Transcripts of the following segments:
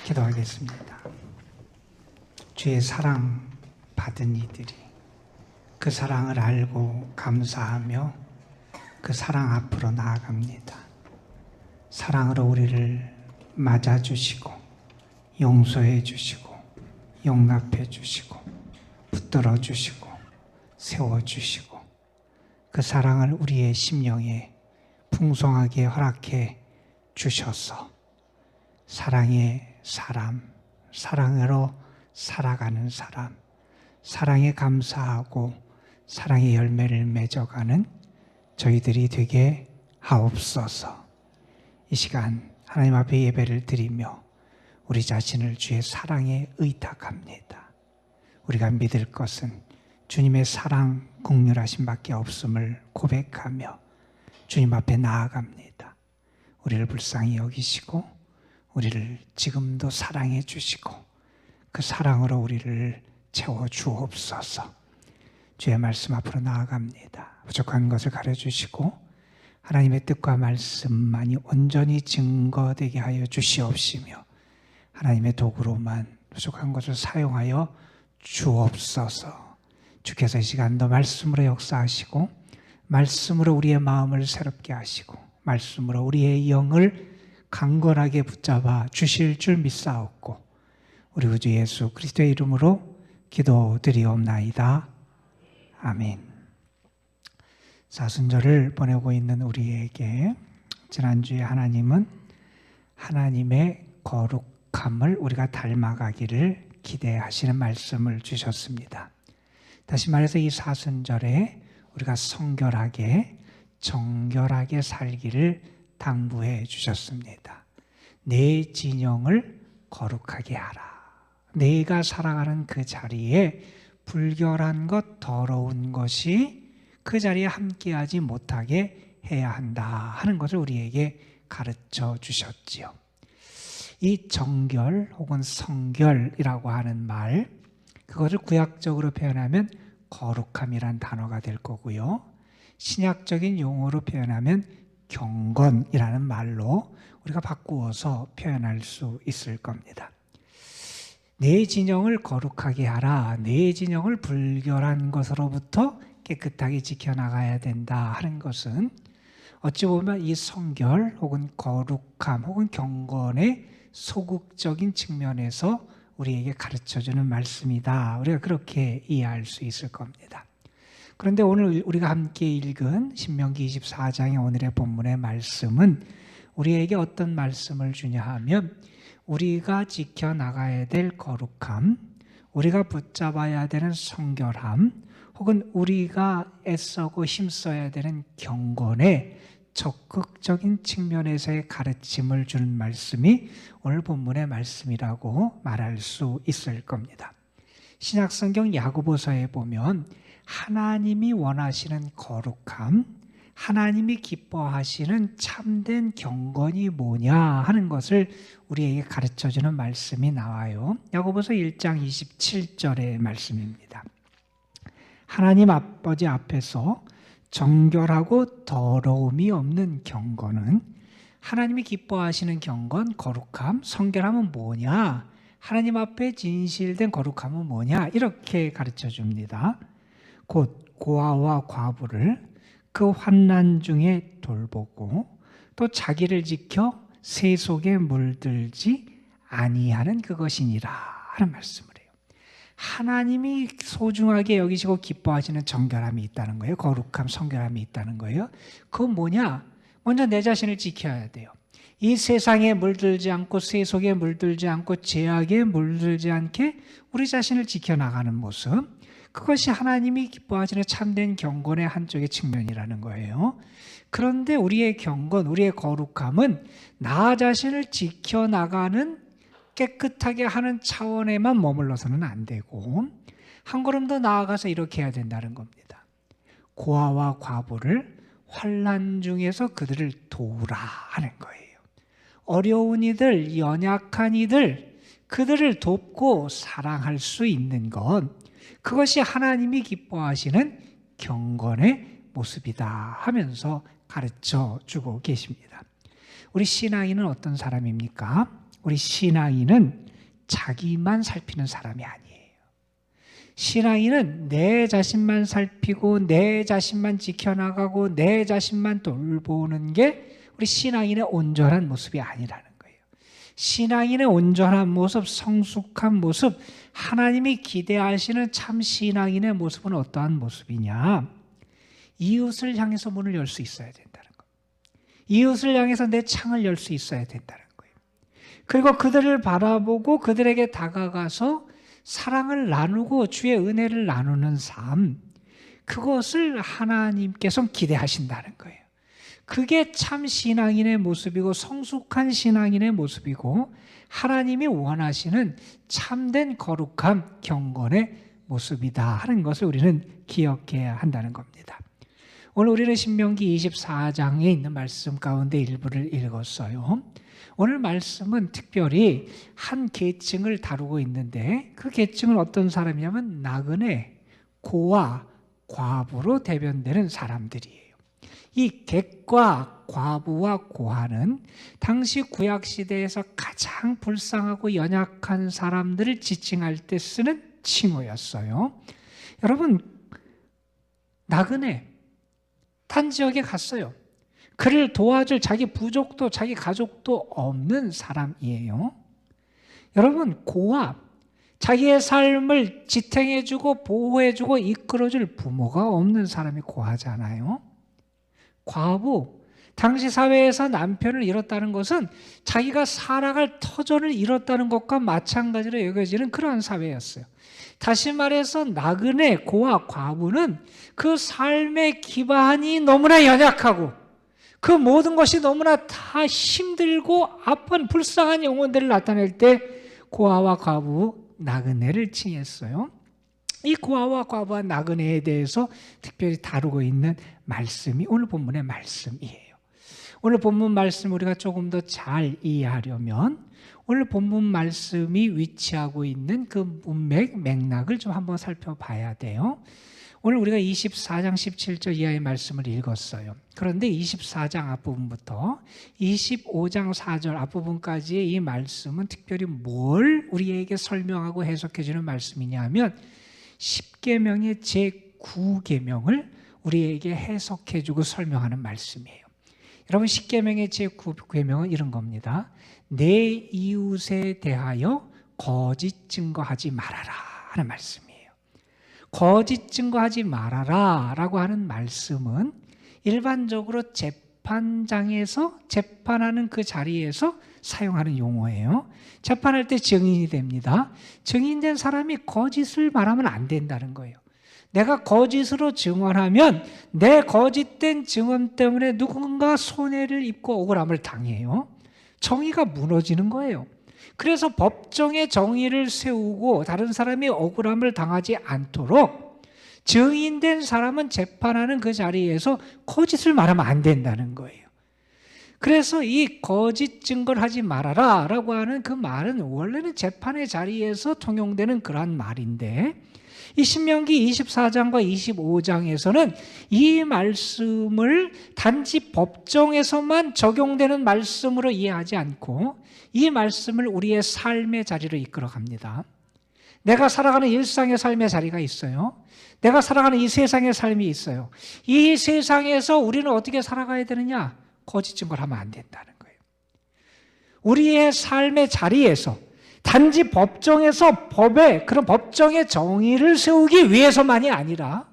기도하겠습니다. 주의 사랑 받은 이들이 그 사랑을 알고 감사하며 그 사랑 앞으로 나아갑니다. 사랑으로 우리를 맞아주시고 용서해 주시고 용납해 주시고 붙들어 주시고 세워 주시고 그 사랑을 우리의 심령에 풍성하게 허락해 주셔서 사랑의 사람, 사랑으로 살아가는 사람, 사랑에 감사하고 사랑의 열매를 맺어가는 저희들이 되게 하옵소서. 이 시간 하나님 앞에 예배를 드리며 우리 자신을 주의 사랑에 의탁합니다. 우리가 믿을 것은 주님의 사랑 긍휼하심 밖에 없음을 고백하며 주님 앞에 나아갑니다. 우리를 불쌍히 여기시고 우리를 지금도 사랑해 주시고 그 사랑으로 우리를 채워 주옵소서. 주의 말씀 앞으로 나아갑니다. 부족한 것을 가르쳐주시고 하나님의 뜻과 말씀만이 온전히 증거되게 하여 주시옵시며 하나님의 도구로만 부족한 것을 사용하여 주옵소서. 주께서 이 시간도 말씀으로 역사하시고 말씀으로 우리의 마음을 새롭게 하시고 말씀으로 우리의 영을 강건하게 붙잡아 주실 줄 믿사옵고 우리 구주 예수 그리스도의 이름으로 기도드리옵나이다. 아멘. 사순절을 보내고 있는 우리에게 지난주에 하나님은 하나님의 거룩함을 우리가 닮아가기를 기대하시는 말씀을 주셨습니다. 다시 말해서 이 사순절에 우리가 성결하게 정결하게 살기를 당부해 주셨습니다. 내 진영을 거룩하게 하라. 내가 살아가는 그 자리에 불결한 것, 더러운 것이 그 자리에 함께하지 못하게 해야 한다 하는 것을 우리에게 가르쳐 주셨지요. 이 정결 혹은 성결이라고 하는 말, 그것을 구약적으로 표현하면 거룩함이란 단어가 될 거고요. 신약적인 용어로 표현하면 경건이라는 말로 우리가 바꾸어서 표현할 수 있을 겁니다. 내 진영을 거룩하게 하라. 내 진영을 불결한 것으로부터 깨끗하게 지켜나가야 된다 하는 것은 어찌 보면 이 성결 혹은 거룩함 혹은 경건의 소극적인 측면에서 우리에게 가르쳐주는 말씀이다. 우리가 그렇게 이해할 수 있을 겁니다. 그런데 오늘 우리가 함께 읽은 신명기 24장의 오늘의 본문의 말씀은 우리에게 어떤 말씀을 주냐 하면 우리가 지켜나가야 될 거룩함, 우리가 붙잡아야 되는 성결함, 혹은 우리가 애써고 힘써야 되는 경건의 적극적인 측면에서의 가르침을 주는 말씀이 오늘 본문의 말씀이라고 말할 수 있을 겁니다. 신약성경 야고보서에 보면 하나님이 원하시는 거룩함, 하나님이 기뻐하시는 참된 경건이 뭐냐 하는 것을 우리에게 가르쳐주는 말씀이 나와요. 야고보서 1장 27절의 말씀입니다. 하나님 아버지 앞에서 정결하고 더러움이 없는 경건은, 하나님이 기뻐하시는 경건, 거룩함, 성결함은 뭐냐? 하나님 앞에 진실된 거룩함은 뭐냐? 이렇게 가르쳐줍니다. 곧 고아와 과부를 그 환난 중에 돌보고 또 자기를 지켜 새 속에 물들지 아니하는 그것이니라 하는 말씀을 해요. 하나님이 소중하게 여기시고 기뻐하시는 정결함이 있다는 거예요. 거룩함, 성결함이 있다는 거예요. 그건 뭐냐? 먼저 내 자신을 지켜야 돼요. 이 세상에 물들지 않고 새 속에 물들지 않고 죄악에 물들지 않게 우리 자신을 지켜나가는 모습, 그것이 하나님이 기뻐하시는 참된 경건의 한쪽의 측면이라는 거예요. 그런데 우리의 경건, 우리의 거룩함은 나 자신을 지켜나가는 깨끗하게 하는 차원에만 머물러서는 안 되고 한 걸음 더 나아가서 이렇게 해야 된다는 겁니다. 고아와 과부를 환난 중에서 그들을 도우라 하는 거예요. 어려운 이들, 연약한 이들, 그들을 돕고 사랑할 수 있는 것, 그것이 하나님이 기뻐하시는 경건의 모습이다 하면서 가르쳐 주고 계십니다. 우리 신앙인은 어떤 사람입니까? 우리 신앙인은 자기만 살피는 사람이 아니에요. 신앙인은 내 자신만 살피고 내 자신만 지켜나가고 내 자신만 돌보는 게 우리 신앙인의 온전한 모습이 아니라는 거예요. 신앙인의 온전한 모습, 성숙한 모습, 하나님이 기대하시는 참 신앙인의 모습은 어떠한 모습이냐? 이웃을 향해서 문을 열 수 있어야 된다는 거예요. 이웃을 향해서 내 창을 열 수 있어야 된다는 거예요. 그리고 그들을 바라보고 그들에게 다가가서 사랑을 나누고 주의 은혜를 나누는 삶, 그것을 하나님께서 기대하신다는 거예요. 그게 참 신앙인의 모습이고 성숙한 신앙인의 모습이고 하나님이 원하시는 참된 거룩함, 경건의 모습이다 하는 것을 우리는 기억해야 한다는 겁니다. 오늘 우리는 신명기 24장에 있는 말씀 가운데 일부를 읽었어요. 오늘 말씀은 특별히 한 계층을 다루고 있는데 그 계층은 어떤 사람이냐면 나그네, 고아, 과부로 대변되는 사람들이에요. 이 객과 과부와 고아는 당시 구약시대에서 가장 불쌍하고 연약한 사람들을 지칭할 때 쓰는 칭호였어요. 여러분, 나그네, 딴 지역에 갔어요. 그를 도와줄 자기 부족도 자기 가족도 없는 사람이에요. 여러분, 고아, 자기의 삶을 지탱해주고 보호해주고 이끌어줄 부모가 없는 사람이 고아잖아요. 과부, 당시 사회에서 남편을 잃었다는 것은 자기가 살아갈 터전을 잃었다는 것과 마찬가지로 여겨지는 그러한 사회였어요. 다시 말해서 나그네, 고아, 과부는 그 삶의 기반이 너무나 연약하고 그 모든 것이 너무나 다 힘들고 아픈 불쌍한 영혼들을 나타낼 때 고아와 과부, 나그네를 칭했어요. 이 고아와 과부와 나그네에 대해서 특별히 다루고 있는 말씀이 오늘 본문의 말씀이에요. 오늘 본문 말씀 우리가 조금 더 잘 이해하려면 오늘 본문 말씀이 위치하고 있는 그 문맥, 맥락을 좀 한번 살펴봐야 돼요. 오늘 우리가 24장 17절 이하의 말씀을 읽었어요. 그런데 24장 앞부분부터 25장 4절 앞부분까지의 이 말씀은 특별히 뭘 우리에게 설명하고 해석해 주는 말씀이냐 하면 10계명의 제9계명을 우리에게 해석해 주고 설명하는 말씀이에요. 여러분, 10계명의 제9계명은 이런 겁니다. 내 이웃에 대하여 거짓 증거하지 말아라 하는 말씀이에요. 거짓 증거하지 말아라 라고 하는 말씀은 일반적으로 재판장에서 재판하는 그 자리에서 사용하는 용어예요. 재판할 때 증인이 됩니다. 증인된 사람이 거짓을 말하면 안 된다는 거예요. 내가 거짓으로 증언하면 내 거짓된 증언 때문에 누군가 손해를 입고 억울함을 당해요. 정의가 무너지는 거예요. 그래서 법정에 정의를 세우고 다른 사람이 억울함을 당하지 않도록 증인된 사람은 재판하는 그 자리에서 거짓을 말하면 안 된다는 거예요. 그래서 이 거짓 증거를 하지 말아라 라고 하는 그 말은 원래는 재판의 자리에서 통용되는 그러한 말인데 이 신명기 24장과 25장에서는 이 말씀을 단지 법정에서만 적용되는 말씀으로 이해하지 않고 이 말씀을 우리의 삶의 자리로 이끌어 갑니다. 내가 살아가는 일상의 삶의 자리가 있어요. 내가 살아가는 이 세상의 삶이 있어요. 이 세상에서 우리는 어떻게 살아가야 되느냐? 거짓 증거를 하면 안 된다는 거예요. 우리의 삶의 자리에서 단지 법정에서 법의 그런 법정의 정의를 세우기 위해서만이 아니라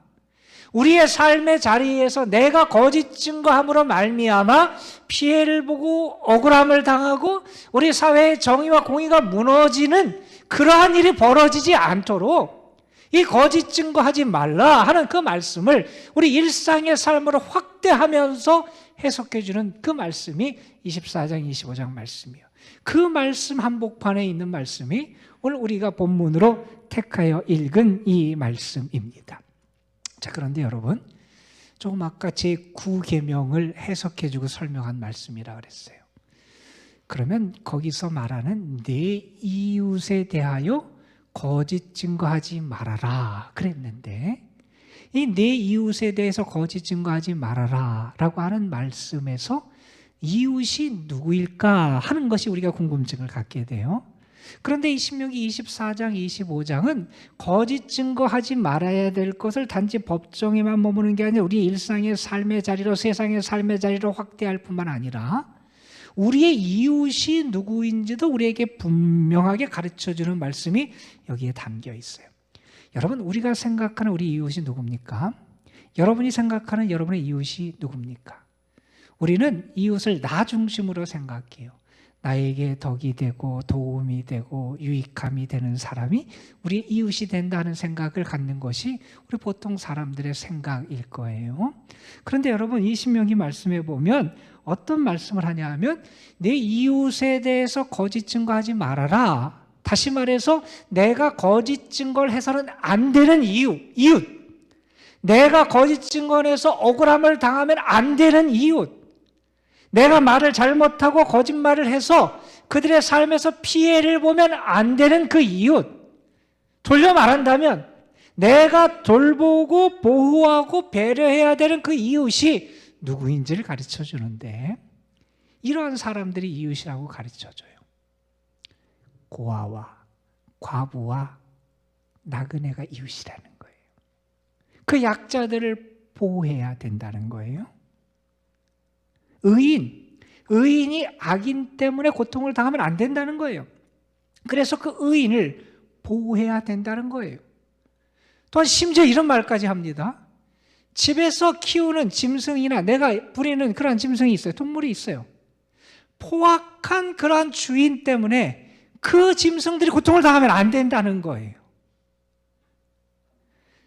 우리의 삶의 자리에서 내가 거짓 증거함으로 말미암아 피해를 보고 억울함을 당하고 우리 사회의 정의와 공의가 무너지는 그러한 일이 벌어지지 않도록 이 거짓 증거하지 말라 하는 그 말씀을 우리 일상의 삶으로 확대하면서 해석해 주는 그 말씀이 24장, 25장 말씀이에요. 그 말씀 한복판에 있는 말씀이 오늘 우리가 본문으로 택하여 읽은 이 말씀입니다. 자, 그런데 여러분, 조금 아까 제9계명을 해석해 주고 설명한 말씀이라 그랬어요. 그러면 거기서 말하는 내 이웃에 대하여 거짓 증거하지 말아라 그랬는데 이 내 이웃에 대해서 거짓 증거하지 말아라 라고 하는 말씀에서 이웃이 누구일까 하는 것이 우리가 궁금증을 갖게 돼요. 그런데 이 신명기 24장, 25장은 거짓 증거하지 말아야 될 것을 단지 법정에만 머무는 게 아니라 우리 일상의 삶의 자리로, 세상의 삶의 자리로 확대할 뿐만 아니라 우리의 이웃이 누구인지도 우리에게 분명하게 가르쳐주는 말씀이 여기에 담겨 있어요. 여러분, 우리가 생각하는 우리 이웃이 누굽니까? 여러분이 생각하는 여러분의 이웃이 누굽니까? 우리는 이웃을 나 중심으로 생각해요. 나에게 덕이 되고 도움이 되고 유익함이 되는 사람이 우리의 이웃이 된다는 생각을 갖는 것이 우리 보통 사람들의 생각일 거예요. 그런데 여러분, 이 신명기 말씀에 보면 어떤 말씀을 하냐 하면 내 이웃에 대해서 거짓 증거하지 말아라. 다시 말해서 내가 거짓 증거를 해서는 안 되는 이웃. 내가 거짓 증거해서 억울함을 당하면 안 되는 이웃. 내가 말을 잘못하고 거짓말을 해서 그들의 삶에서 피해를 보면 안 되는 그 이웃. 돌려 말한다면 내가 돌보고 보호하고 배려해야 되는 그 이웃이 누구인지를 가르쳐 주는데, 이러한 사람들이 이웃이라고 가르쳐 줘요. 고아와 과부와 나그네가 이웃이라는 거예요. 그 약자들을 보호해야 된다는 거예요. 의인이 악인 때문에 고통을 당하면 안 된다는 거예요. 그래서 그 의인을 보호해야 된다는 거예요. 또한 심지어 이런 말까지 합니다. 집에서 키우는 짐승이나 내가 부리는 그러한 짐승이 있어요. 동물이 있어요. 포악한 그러한 주인 때문에 그 짐승들이 고통을 당하면 안 된다는 거예요.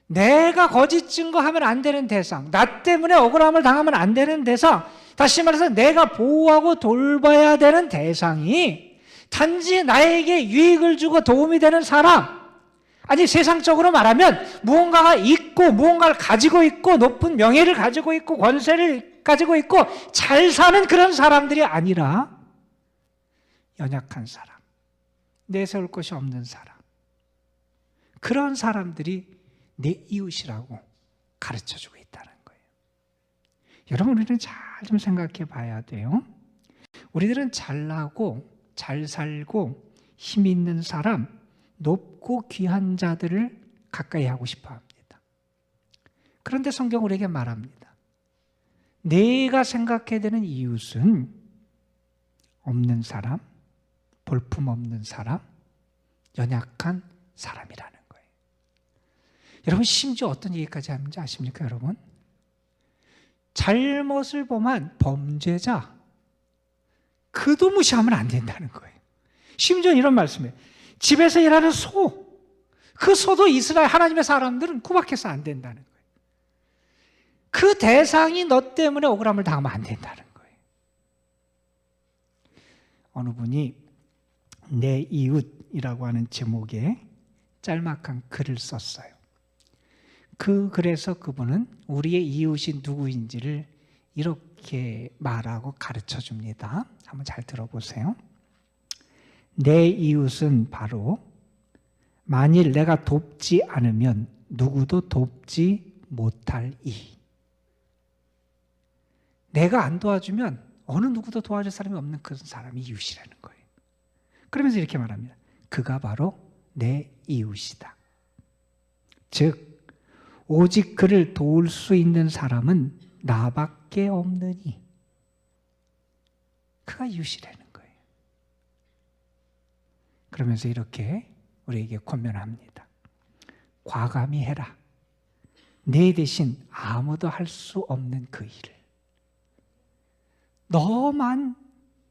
내가 거짓 증거하면 안 되는 대상, 나 때문에 억울함을 당하면 안 되는 대상, 다시 말해서 내가 보호하고 돌봐야 되는 대상이 단지 나에게 유익을 주고 도움이 되는 사람, 아니 세상적으로 말하면 무언가가 있고 무언가를 가지고 있고 높은 명예를 가지고 있고 권세를 가지고 있고 잘 사는 그런 사람들이 아니라 연약한 사람, 내세울 것이 없는 사람, 그런 사람들이 내 이웃이라고 가르쳐주고 있다는 거예요. 여러분, 우리는 잘 좀 생각해 봐야 돼요. 우리들은 잘나고 잘 살고 힘 있는 사람, 높고 귀한 자들을 가까이 하고 싶어 합니다. 그런데 성경 우리에게 말합니다. 내가 생각해야 되는 이웃은 없는 사람, 볼품없는 사람, 연약한 사람이라는 거예요. 여러분, 심지어 어떤 얘기까지 하는지 아십니까, 여러분? 잘못을 범한 범죄자, 그도 무시하면 안 된다는 거예요. 심지어 이런 말씀이에요. 집에서 일하는 소, 그 소도 이스라엘 하나님의 사람들은 구박해서 안 된다는 거예요. 그 대상이 너 때문에 억울함을 당하면 안 된다는 거예요. 어느 분이 내 이웃이라고 하는 제목의 짤막한 글을 썼어요. 그 글에서 그분은 우리의 이웃이 누구인지를 이렇게 말하고 가르쳐 줍니다. 한번 잘 들어보세요. 내 이웃은 바로 만일 내가 돕지 않으면 누구도 돕지 못할 이. 내가 안 도와주면 어느 누구도 도와줄 사람이 없는 그런 사람이 이웃이라는 거예요. 그러면서 이렇게 말합니다. 그가 바로 내 이웃이다. 즉 오직 그를 도울 수 있는 사람은 나밖에 없느니. 그가 이웃이라는 거예요. 그러면서 이렇게 우리에게 권면합니다. 과감히 해라. 내 대신 아무도 할 수 없는 그 일을. 너만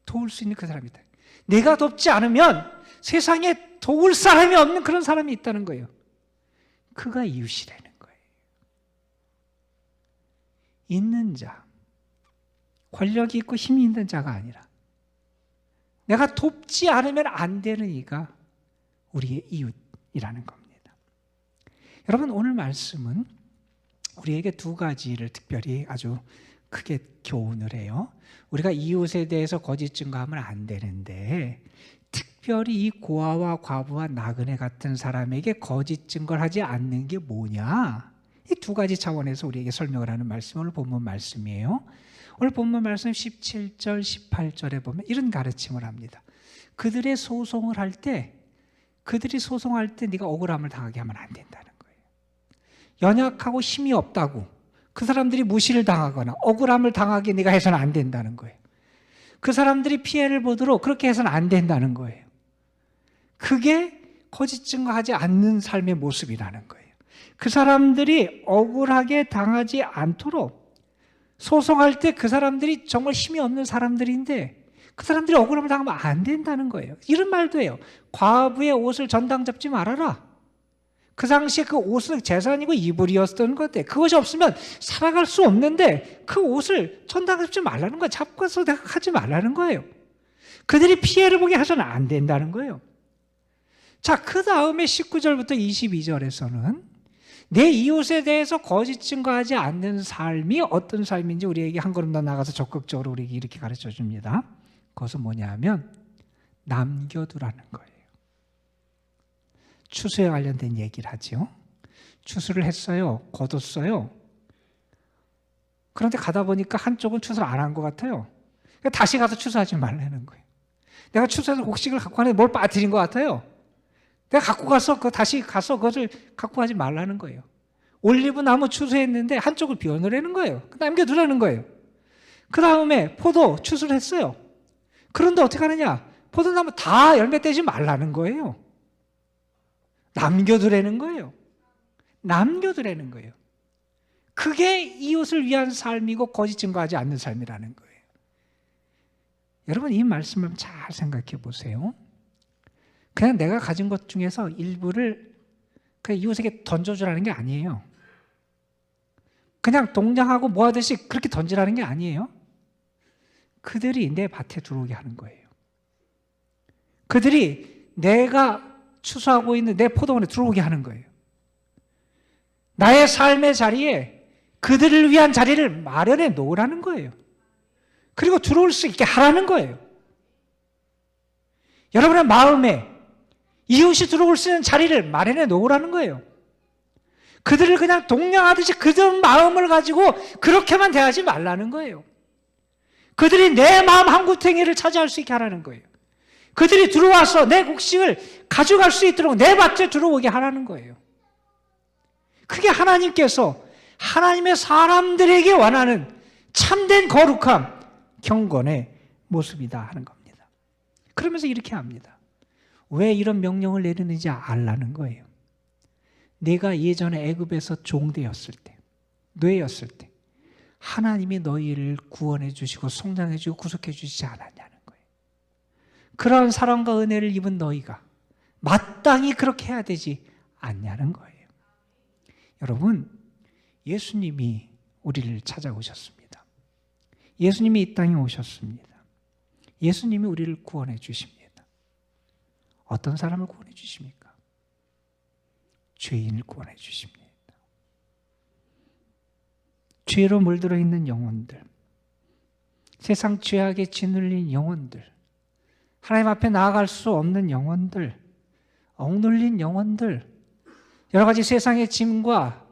도울 수 있는 그 사람이다. 내가 돕지 않으면 세상에 도울 사람이 없는 그런 사람이 있다는 거예요. 그가 이웃이라는 거예요. 있는 자, 권력이 있고 힘이 있는 자가 아니라 내가 돕지 않으면 안 되는 이가 우리의 이웃이라는 겁니다. 여러분, 오늘 말씀은 우리에게 두 가지를 특별히 아주 크게 교훈을 해요. 우리가 이웃에 대해서 거짓 증거하면 안 되는데 특별히 이 고아와 과부와 나그네 같은 사람에게 거짓 증거를 하지 않는 게 뭐냐? 이 두 가지 차원에서 우리에게 설명을 하는 말씀을 본문 말씀이에요. 오늘 본문 말씀 17절, 18절에 보면 이런 가르침을 합니다. 그들이 소송할 때 네가 억울함을 당하게 하면 안 된다는 거예요. 연약하고 힘이 없다고 그 사람들이 무시를 당하거나 억울함을 당하게 네가 해서는 안 된다는 거예요. 그 사람들이 피해를 보도록 그렇게 해서는 안 된다는 거예요. 그게 거짓 증거하지 않는 삶의 모습이라는 거예요. 그 사람들이 억울하게 당하지 않도록 소송할 때 그 사람들이 정말 힘이 없는 사람들인데 그 사람들이 억울함을 당하면 안 된다는 거예요. 이런 말도 해요. 과부의 옷을 전당 잡지 말아라. 그 당시에 그 옷은 재산이고 이불이었던 건데 그것이 없으면 살아갈 수 없는데 그 옷을 전당 잡지 말라는 거예요. 잡고 가서 하지 말라는 거예요. 그들이 피해를 보게 해서는 안 된다는 거예요. 자, 그 다음에 19절부터 22절에서는 내 이웃에 대해서 거짓 증거하지 않는 삶이 어떤 삶인지 우리에게 한 걸음 더 나가서 적극적으로 우리에게 이렇게 가르쳐 줍니다. 그것은 뭐냐 하면 남겨두라는 거예요. 추수에 관련된 얘기를 하죠. 추수를 했어요. 거뒀어요. 그런데 가다 보니까 한쪽은 추수를 안 한 것 같아요. 그러니까 다시 가서 추수하지 말라는 거예요. 내가 추수해서 곡식을 갖고 가는데 뭘 빠뜨린 것 같아요. 내가 갖고 가서 다시 가서 그것을 갖고 가지 말라는 거예요. 올리브 나무 추수했는데 한쪽을 비워놓으라는 거예요. 남겨두라는 거예요. 그 다음에 포도 추수를 했어요. 그런데 어떻게 하느냐? 포도나무 다 열매 떼지 말라는 거예요. 남겨두라는 거예요. 남겨두라는 거예요. 그게 이웃을 위한 삶이고 거짓 증거하지 않는 삶이라는 거예요. 여러분 이 말씀을 잘 생각해 보세요. 그냥 내가 가진 것 중에서 일부를 그냥 이웃에게 던져주라는 게 아니에요. 그냥 동냥하고 뭐하듯이 그렇게 던지라는 게 아니에요. 그들이 내 밭에 들어오게 하는 거예요. 그들이 내가 추수하고 있는 내 포도원에 들어오게 하는 거예요. 나의 삶의 자리에 그들을 위한 자리를 마련해 놓으라는 거예요. 그리고 들어올 수 있게 하라는 거예요. 여러분의 마음에 이웃이 들어올 수 있는 자리를 마련해 놓으라는 거예요. 그들을 그냥 동냥하듯이 그들 마음을 가지고 그렇게만 대하지 말라는 거예요. 그들이 내 마음 한구탱이를 차지할 수 있게 하라는 거예요. 그들이 들어와서 내 곡식을 가져갈 수 있도록 내 밭에 들어오게 하라는 거예요. 그게 하나님께서 하나님의 사람들에게 원하는 참된 거룩함, 경건의 모습이다 하는 겁니다. 그러면서 이렇게 합니다. 왜 이런 명령을 내리는지 알라는 거예요. 내가 예전에 애굽에서 종되었을 때, 노예였을 때 하나님이 너희를 구원해 주시고 성장해 주시고 구속해 주시지 않았냐는 거예요. 그러한 사랑과 은혜를 입은 너희가 마땅히 그렇게 해야 되지 않냐는 거예요. 여러분, 예수님이 우리를 찾아오셨습니다. 예수님이 이 땅에 오셨습니다. 예수님이 우리를 구원해 주십니다. 어떤 사람을 구원해 주십니까? 죄인을 구원해 주십니다. 죄로 물들어 있는 영혼들, 세상 죄악에 짓눌린 영혼들, 하나님 앞에 나아갈 수 없는 영혼들, 억눌린 영혼들, 여러 가지 세상의 짐과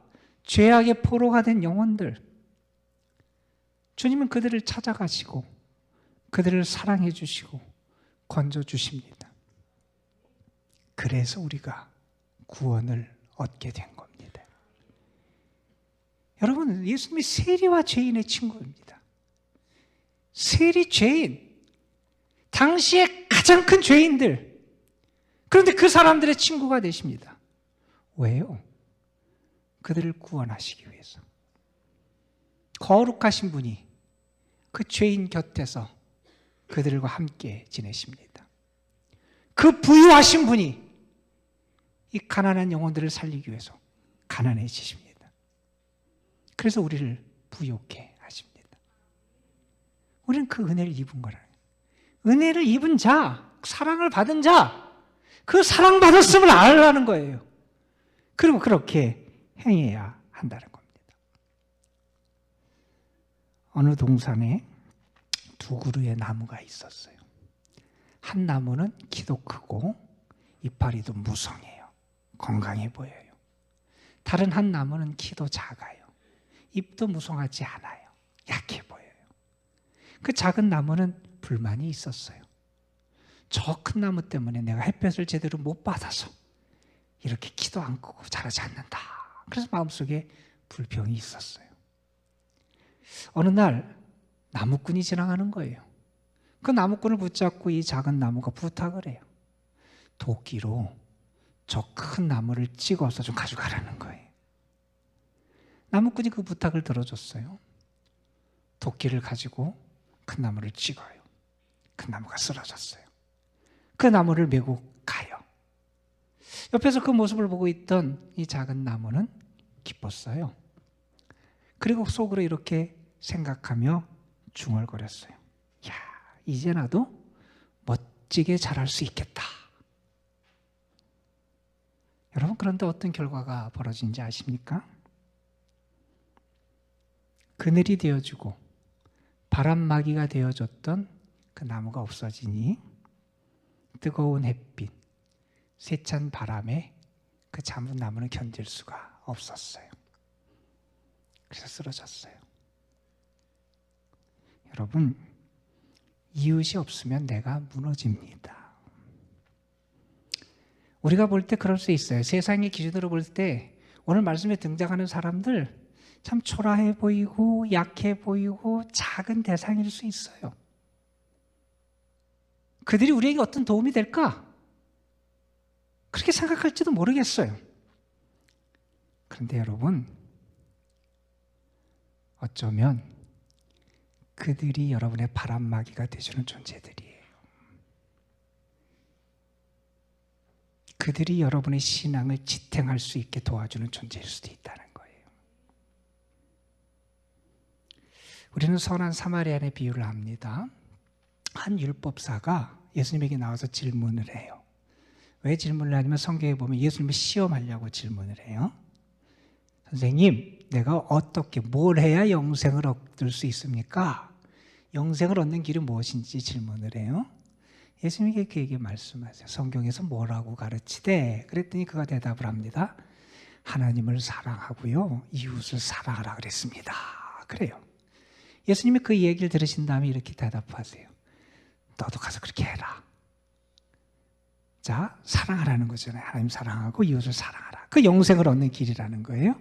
죄악의 포로가 된 영혼들, 주님은 그들을 찾아가시고 그들을 사랑해 주시고 건져 주십니다. 그래서 우리가 구원을 얻게 된 겁니다. 여러분, 예수님이 세리와 죄인의 친구입니다. 세리, 죄인, 당시에 가장 큰 죄인들, 그런데 그 사람들의 친구가 되십니다. 왜요? 그들을 구원하시기 위해서. 거룩하신 분이 그 죄인 곁에서 그들과 함께 지내십니다. 그 부유하신 분이 이 가난한 영혼들을 살리기 위해서 가난해지십니다. 그래서 우리를 부욕해 하십니다. 우리는 그 은혜를 입은 거라는 거예요. 은혜를 입은 자, 사랑을 받은 자, 그 사랑받았음을 알라는 거예요. 그리고 그렇게 행해야 한다는 겁니다. 어느 동산에 두 그루의 나무가 있었어요. 한 나무는 키도 크고 이파리도 무성해요. 건강해 보여요. 다른 한 나무는 키도 작아요. 잎도 무성하지 않아요. 약해 보여요. 그 작은 나무는 불만이 있었어요. 저 큰 나무 때문에 내가 햇볕을 제대로 못 받아서 이렇게 키도 안 크고 자라지 않는다. 그래서 마음속에 불평이 있었어요. 어느 날 나무꾼이 지나가는 거예요. 그 나무꾼을 붙잡고 이 작은 나무가 부탁을 해요. 도끼로 저 큰 나무를 찍어서 좀 가져가라는 거예요. 나무꾼이 그 부탁을 들어줬어요. 도끼를 가지고 큰 나무를 찍어요. 큰 나무가 쓰러졌어요. 그 나무를 메고 가요. 옆에서 그 모습을 보고 있던 이 작은 나무는 기뻤어요. 그리고 속으로 이렇게 생각하며 중얼거렸어요. 야, 이제 나도 멋지게 자랄 수 있겠다. 여러분, 그런데 어떤 결과가 벌어진지 아십니까? 그늘이 되어주고 바람막이가 되어줬던 그 나무가 없어지니 뜨거운 햇빛, 세찬 바람에 그 작은 나무는 견딜 수가 없었어요. 그래서 쓰러졌어요. 여러분, 이웃이 없으면 내가 무너집니다. 우리가 볼 때 그럴 수 있어요. 세상의 기준으로 볼 때 오늘 말씀에 등장하는 사람들 참 초라해 보이고 약해 보이고 작은 대상일 수 있어요. 그들이 우리에게 어떤 도움이 될까? 그렇게 생각할지도 모르겠어요. 그런데 여러분, 어쩌면 그들이 여러분의 바람막이가 되주는 존재들이에요. 그들이 여러분의 신앙을 지탱할 수 있게 도와주는 존재일 수도 있다는 거예요. 우리는 선한 사마리아인의 비유를 합니다. 한 율법사가 예수님에게 나와서 질문을 해요. 왜 질문을 하냐면 성경에 보면 예수님을 시험하려고 질문을 해요. 선생님, 내가 어떻게 뭘 해야 영생을 얻을 수 있습니까? 영생을 얻는 길이 무엇인지 질문을 해요. 예수님이 그에게 말씀하세요. 성경에서 뭐라고 가르치대? 그랬더니 그가 대답을 합니다. 하나님을 사랑하고요, 이웃을 사랑하라 그랬습니다. 그래요. 예수님이 그 얘기를 들으신 다음에 이렇게 대답하세요. 너도 가서 그렇게 해라. 자, 사랑하라는 거잖아요. 하나님 사랑하고 이웃을 사랑하라. 그 영생을 얻는 길이라는 거예요.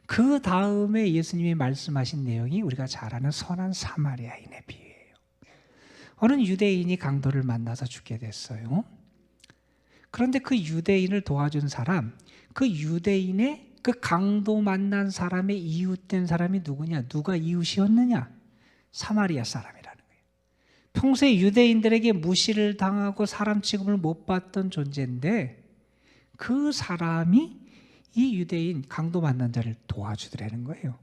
그 다음에 예수님이 말씀하신 내용이 우리가 잘 아는 선한 사마리아인의 비유예요. 어느 유대인이 강도를 만나서 죽게 됐어요. 그런데 그 유대인을 도와준 사람, 그 유대인의 그 강도 만난 사람의 이웃된 사람이 누구냐? 누가 이웃이었느냐? 사마리아 사람이라는 거예요. 평소에 유대인들에게 무시를 당하고 사람 취급을 못 받던 존재인데 그 사람이 이 유대인 강도 만난 자를 도와주더라는 거예요.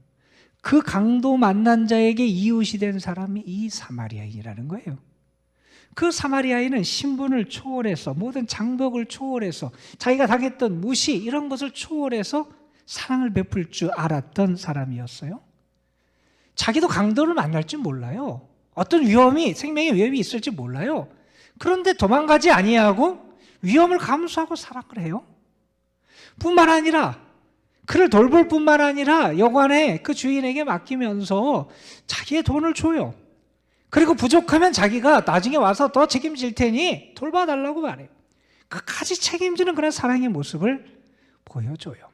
그 강도 만난 자에게 이웃이 된 사람이 이 사마리아인이라는 거예요. 그 사마리아인은 신분을 초월해서 모든 장벽을 초월해서 자기가 당했던 무시 이런 것을 초월해서 사랑을 베풀 줄 알았던 사람이었어요. 자기도 강도를 만날 줄 몰라요. 어떤 위험이, 생명의 위험이 있을지 몰라요. 그런데 도망가지 아니하고 위험을 감수하고 사랑을 해요. 뿐만 아니라 그를 돌볼 뿐만 아니라 여관에 그 주인에게 맡기면서 자기의 돈을 줘요. 그리고 부족하면 자기가 나중에 와서 더 책임질 테니 돌봐달라고 말해요. 끝까지 책임지는 그런 사랑의 모습을 보여줘요.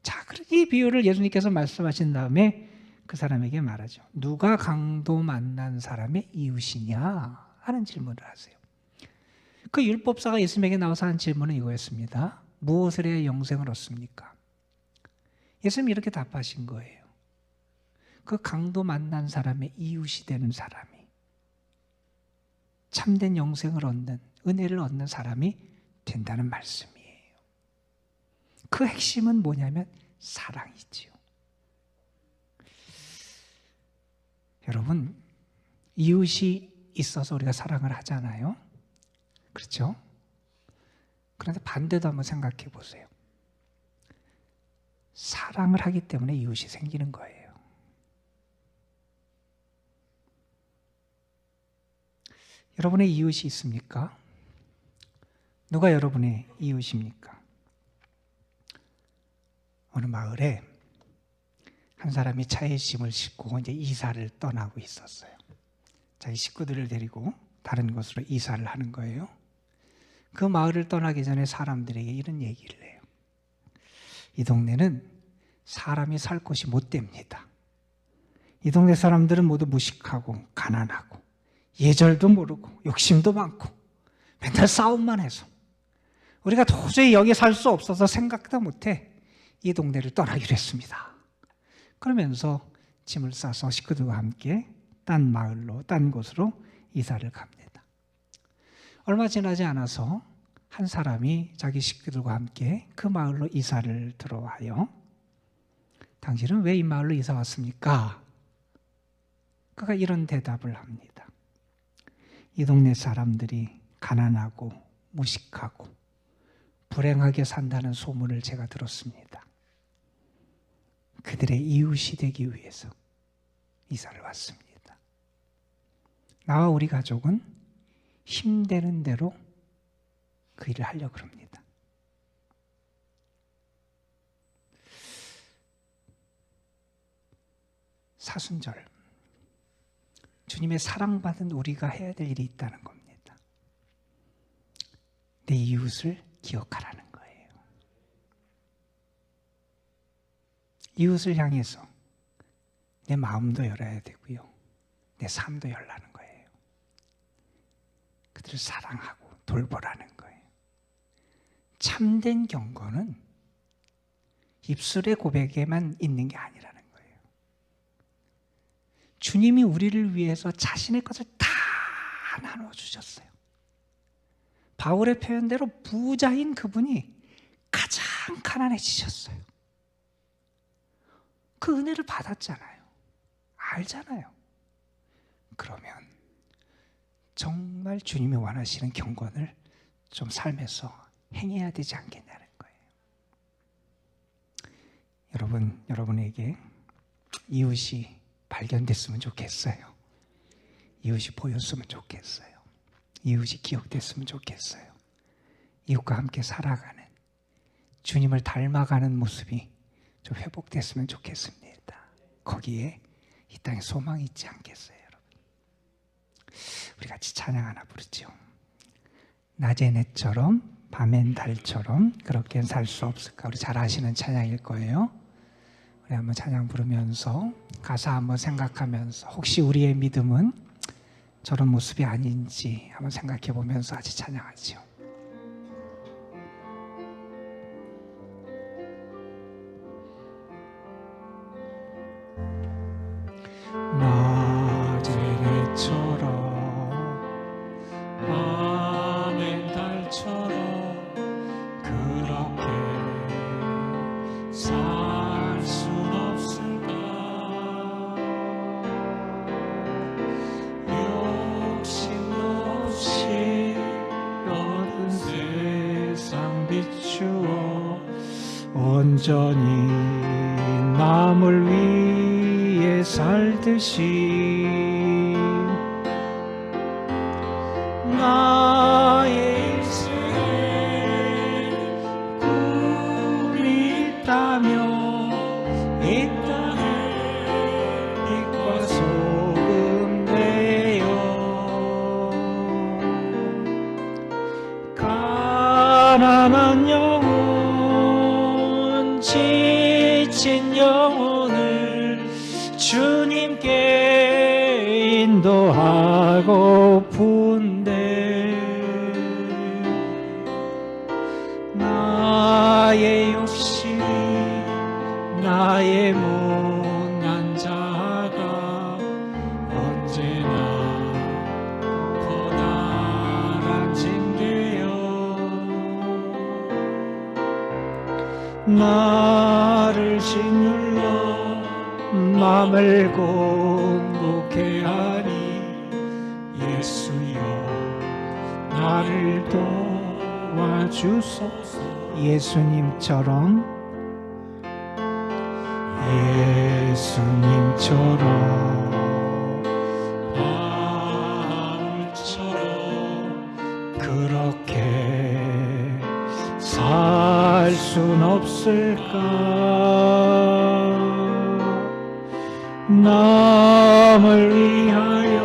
자, 이 비유를 예수님께서 말씀하신 다음에 그 사람에게 말하죠. 누가 강도 만난 사람의 이웃이냐 하는 질문을 하세요. 그 율법사가 예수님에게 나와서 한 질문은 이거였습니다. 무엇을 해야 영생을 얻습니까? 예수님이 이렇게 답하신 거예요. 그 강도 만난 사람의 이웃이 되는 사람이 참된 영생을 얻는, 은혜를 얻는 사람이 된다는 말씀이에요. 그 핵심은 뭐냐면 사랑이지요. 여러분, 이웃이 있어서 우리가 사랑을 하잖아요. 그렇죠? 그런데 반대도 한번 생각해 보세요. 사랑을 하기 때문에 이웃이 생기는 거예요. 여러분의 이웃이 있습니까? 누가 여러분의 이웃입니까? 어느 마을에 한 사람이 차에 짐을 싣고 이제 이사를 떠나고 있었어요. 자기 식구들을 데리고 다른 곳으로 이사를 하는 거예요. 그 마을을 떠나기 전에 사람들에게 이런 얘기를 해요. 이 동네는 사람이 살 곳이 못 됩니다. 이 동네 사람들은 모두 무식하고 가난하고 예절도 모르고 욕심도 많고 맨날 싸움만 해서 우리가 도저히 여기 살 수 없어서 생각도 못해 이 동네를 떠나기로 했습니다. 그러면서 짐을 싸서 식구들과 함께 딴 마을로, 딴 곳으로 이사를 갑니다. 얼마 지나지 않아서 한 사람이 자기 식구들과 함께 그 마을로 이사를 들어와요. 당신은 왜 이 마을로 이사 왔습니까? 그가 이런 대답을 합니다. 이 동네 사람들이 가난하고 무식하고 불행하게 산다는 소문을 제가 들었습니다. 그들의 이웃이 되기 위해서 이사를 왔습니다. 나와 우리 가족은 힘되는 대로 그 일을 하려고 합니다. 사순절, 주님의 사랑받은 우리가 해야 될 일이 있다는 겁니다. 내 이웃을 기억하라는 거예요. 이웃을 향해서 내 마음도 열어야 되고요, 내 삶도 열라는 거예요. 그들을 사랑하고 돌보라는 거예요. 참된 경건은 입술의 고백에만 있는 게 아니라는 거예요. 주님이 우리를 위해서 자신의 것을 다 나눠주셨어요. 바울의 표현대로 부자인 그분이 가장 가난해지셨어요. 그 은혜를 받았잖아요. 알잖아요. 그러면 정말 주님이 원하시는 경건을 좀 삶에서 행해야 되지 않겠냐는 거예요. 여러분에게 이웃이 발견됐으면 좋겠어요. 이웃이 보였으면 좋겠어요. 이웃이 기억됐으면 좋겠어요. 이웃과 함께 살아가는, 주님을 닮아가는 모습이 좀 회복됐으면 좋겠습니다. 거기에 이 땅에 소망이 있지 않겠어요, 여러분? 우리 같이 찬양 하나 부르죠. 낮엔 해처럼 밤엔 달처럼 그렇게는 살 수 없을까? 우리 잘 아시는 찬양일 거예요. 우리 한번 찬양 부르면서 가사 한번 생각하면서 혹시 우리의 믿음은 저런 모습이 아닌지 한번 생각해 보면서 같이 찬양하죠. 낮엔 해처럼 밤엔 달처럼 그렇게 살 순 없을까? 욕심도 없이 얻은 세상 비추어 온전히 남을 위해 살듯이 나의 인생에 꿈이 있다면 이 땅에 빛과 소금 되어 가난한 영혼, 지친 영혼을 주님께 인도하고픈데 나의 욕심, 나의 못난 자가 언제나 커다란 징계여 나를 짓눌러 맘을 곤곡해 하니 예수여 나를 도와주소서. 예수님처럼 바울처럼 그렇게 살 순 없을까? 남을 위하여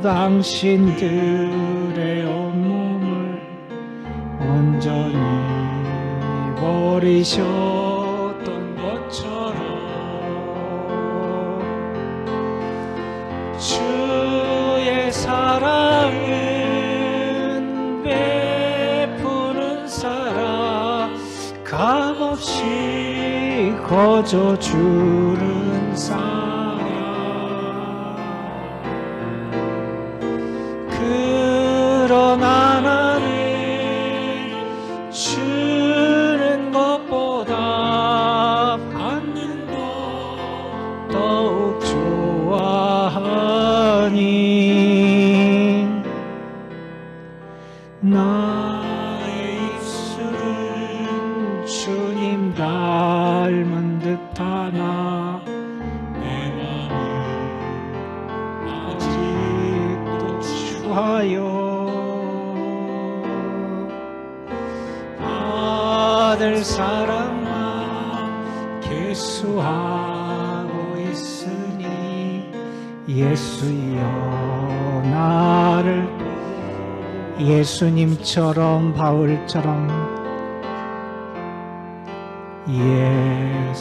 당신들의 온몸을 온전히 버리셨던 것처럼 주의 사랑은 베푸는 사랑, 값없이 거저주는 사랑. 그러나 나는 주는 것보다 받는 것 더욱 좋아하니 나의 입술은 주님 닮은 듯하나 내 맘은 아직도 추하여 받을 사랑만 계수하고 있으니 예수여 나를 예수님처럼 바울처럼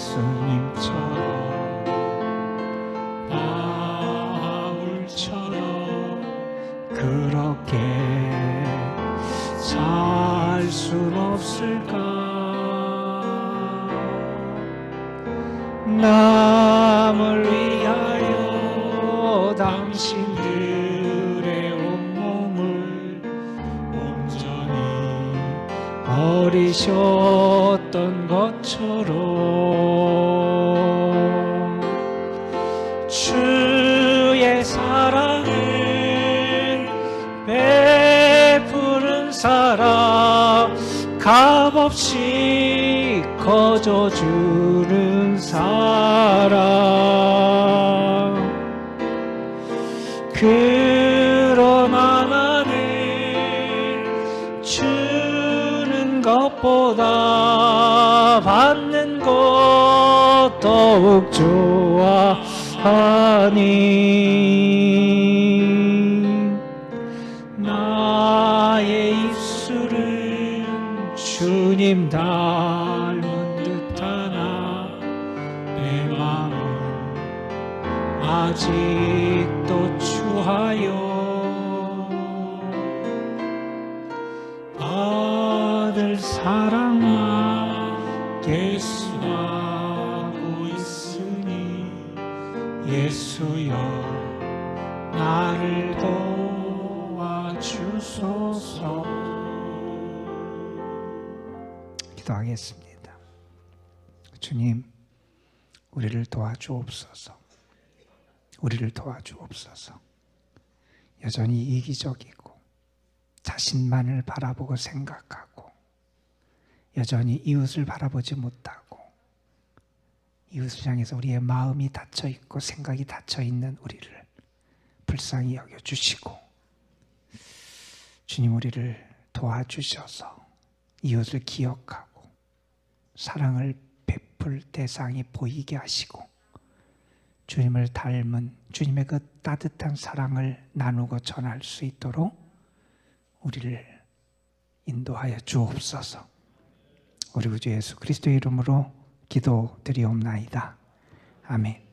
예수님처럼 바울처럼 그렇게 살 순 없을까? 남을 위하여 당신들의 온몸을 온전히 버리셨던 것처럼 주의 사랑은 베푸는 사랑, 값없이 거저주는 사랑. 그러나 나는 주는 것보다 받는 것 더욱 좋아하니 나의 입술은 주님 닮은 듯하나 내 마음은 아직도 추하여 받을 사랑만 계수하고 있으니 예수여 나를 도와주소서. 기도하겠습니다. 주님, 우리를 도와주옵소서. 우리를 도와주옵소서. 여전히 이기적이고 자신만을 바라보고 생각하고 여전히 이웃을 바라보지 못하고 이웃을 향해서 우리의 마음이 닫혀있고 생각이 닫혀있는 우리를 불쌍히 여겨주시고 주님 우리를 도와주셔서 이웃을 기억하고 사랑을 베풀 대상이 보이게 하시고 주님을 닮은 주님의 그 따뜻한 사랑을 나누고 전할 수 있도록 우리를 인도하여 주옵소서. 우리 구주 예수 그리스도의 이름으로 기도드리옵나이다. 아멘.